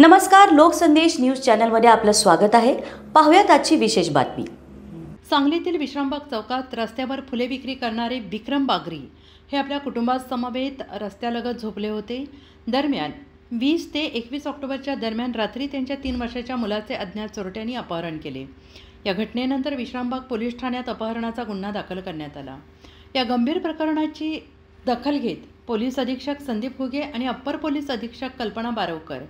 नमस्कार, लोकसंदेश न्यूज चॅनलमध्ये आपलं स्वागत आहे। पाहूयात आजची विशेष बातमी। सांगलीतील विश्रामबाग चौकात रस्त्यावर फुले विक्री करणारे विक्रम बागरी हे आपल्या कुटुंबासमवेत रस्त्यालगत झोपले होते। दरम्यान 20 ते 21 ऑक्टोबरच्या दरम्यान रात्री त्यांच्या 3 वर्षाच्या मुलाचे अज्ञात चोरट्यांनी अपहरण केले। या घटनेनंतर विश्रामबाग पोलीस ठाण्यात अपहरणाचा गुन्हा दाखल करण्यात आला। या गंभीर प्रकरणाची दखल घेत पोलीस अधीक्षक संदीप हुगे आणि अप्पर पोलीस अधीक्षक कल्पना बारवकर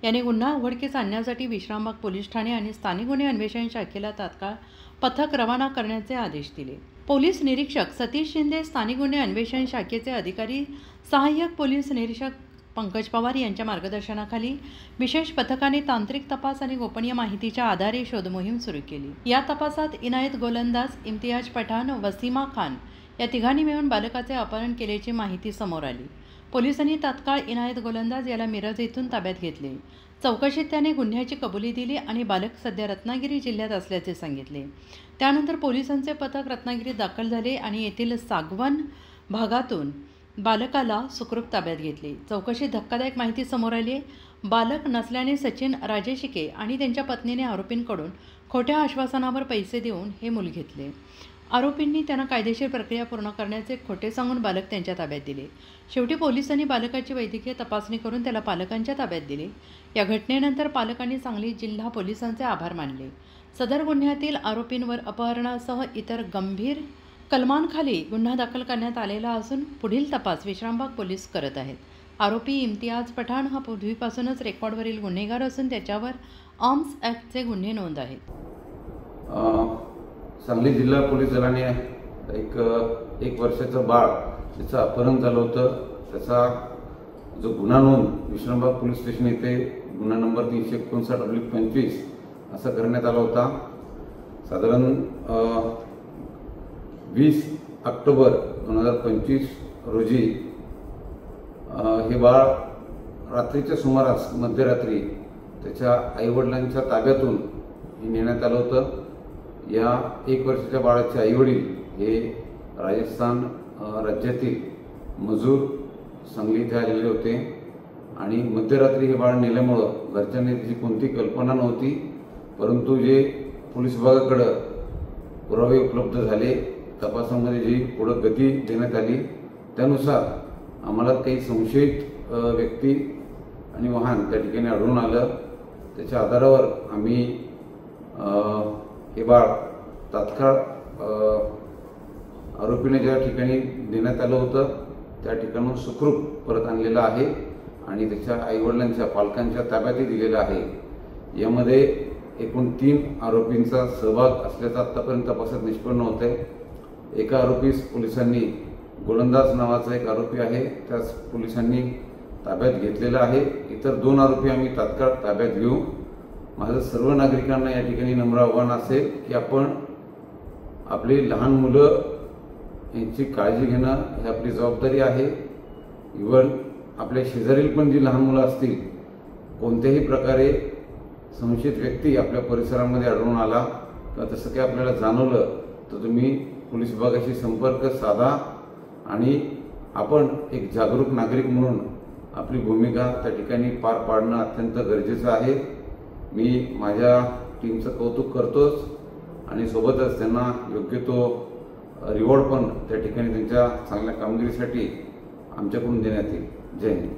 यांनी गुन्हा उघडकीस आणण्यासाठी विश्रामबाग पोलीस ठाणे आणि स्थानिक गुन्हे अन्वेषण शाखेला तात्काळ पथक रवाना करण्याचे आदेश दिले। पोलीस निरीक्षक सतीश शिंदे, स्थानिक गुन्हे अन्वेषण शाखेचे अधिकारी सहाय्यक पोलीस निरीक्षक पंकज पवार यांच्या मार्गदर्शनाखाली विशेष पथकाने तांत्रिक तपास आणि गोपनीय माहितीच्या आधारे शोध मोहीम सुरू केली। या तपासात इनायत गोलंदाज, इम्तियाज पठाण, वसीमा खान या तिघांनी मिळून बालकाचे अपहरण केल्याची माहिती समोर आली। पोलिसांनी तात्काळ इनायत गोलंदाज याला मिरज येथून ताब्यात घेतले। चौकशीत त्याने गुन्ह्याची कबुली दिली आणि बालक सध्या रत्नागिरी जिल्ह्यात असल्याचे सांगितले। त्यानंतर पोलिसांचे पथक रत्नागिरीत दाखल झाले आणि येथील सागवन भागातून बालकाला सुखरूप ताब्यात घेतले। चौकशीत धक्कादायक माहिती समोर आली। बालक नसल्याने सचिन राजेशिके आणि त्यांच्या पत्नीने आरोपींकडून खोट्या आश्वासनावर पैसे देऊन हे मूल घेतले। आरोपींनी त्यांना कायदेशीर प्रक्रिया पूर्ण करण्याचे खोटे सांगून बालक त्यांच्या ताब्यात दिले। शेवटी पोलिसांनी बालकाची वैद्यकीय तपासणी करून त्याला पालकांच्या ताब्यात दिले। या घटनेनंतर पालकांनी सांगली जिल्हा पोलिसांचे आभार मानले। सदर गुन्ह्यातील आरोपींवर अपहरणासह इतर गंभीर कलमांखाली गुन्हा दाखल करण्यात आलेला असून पुढील तपास विश्रामबाग पोलीस करत आहेत। आरोपी इम्तियाज पठाण हा पूर्वीपासूनच रेकॉर्डवरील गुन्हेगार असून त्याच्यावर आर्म्स ॲक्टचे गुन्हे नोंद आहेत। सांगली जिल्हा पोलीस दलाने एक वर्षाचं बाळ त्याचं अपहरण झालं होतं। त्याचा जो गुन्हा नोंद विश्रामबाग पोलीस स्टेशन येथे गुन्हा नंबर 359/25 असा करण्यात आला होता। साधारण 20 ऑक्टोबर 2025 रोजी हे बाळ रात्रीच्या सुमारास मध्यरात्री त्याच्या आईवडिलांच्या ताब्यातून नेण्यात आलं होतं। या 1 वर्षाच्या बाळाचे आईवडील हे राजस्थान राज्यातील मजूर सांगली इथे आलेले होते आणि मध्यरात्री हे बाळ नेल्यामुळं घरच्यांनी त्याची कोणती कल्पना नव्हती, परंतु जे पोलीस विभागाकडं पुरावे उपलब्ध झाले, तपासामध्ये जी पुढं गती देण्यात आली त्यानुसार आम्हाला काही संशयित व्यक्ती आणि वाहन त्या ठिकाणी आढळून आलं। त्याच्या आधारावर आम्ही हे बाळ तात्काळ आरोपीने ज्या ठिकाणी देण्यात आलं होतं त्या ठिकाणून सुखरूप परत आणलेलं आहे आणि त्याच्या आईवडिलांच्या पालकांच्या ताब्यातही दिलेलं आहे। यामध्ये एकूण 3 आरोपींचा सहभाग असल्याचं आत्तापर्यंत तपासात निष्पन्न होत आहे। एका आरोपीस पोलिसांनी, गोलंदाज नावाचा एक आरोपी आहे, त्यास पोलिसांनी ताब्यात घेतलेला आहे। इतर 2 आरोपी आम्ही तात्काळ ताब्यात घेऊ। माझं सर्व नागरिकांना या ठिकाणी नम्र आव्हान असेल की आपण आपली लहान मुलं यांची काळजी घेणं ही आपली जबाबदारी आहे। इव्हन आपल्या शेजारील पण जी लहान मुलं असतील, कोणत्याही प्रकारे संशयित व्यक्ती आपल्या परिसरामध्ये आढळून आला किंवा तसं काही आपल्याला जाणवलं तर तुम्ही पोलीस विभागाशी संपर्क साधा आणि आपण एक जागरूक नागरिक म्हणून आपली भूमिका त्या ठिकाणी पार पाडणं अत्यंत गरजेचं आहे। मी माझ्या टीमचं कौतुक करतोच आणि सोबतच त्यांना योग्य तो रिवॉर्ड पण त्या ठिकाणी त्यांच्या चांगल्या कामगिरीसाठी आमच्याकडून देण्यात येईल। जय हिंद।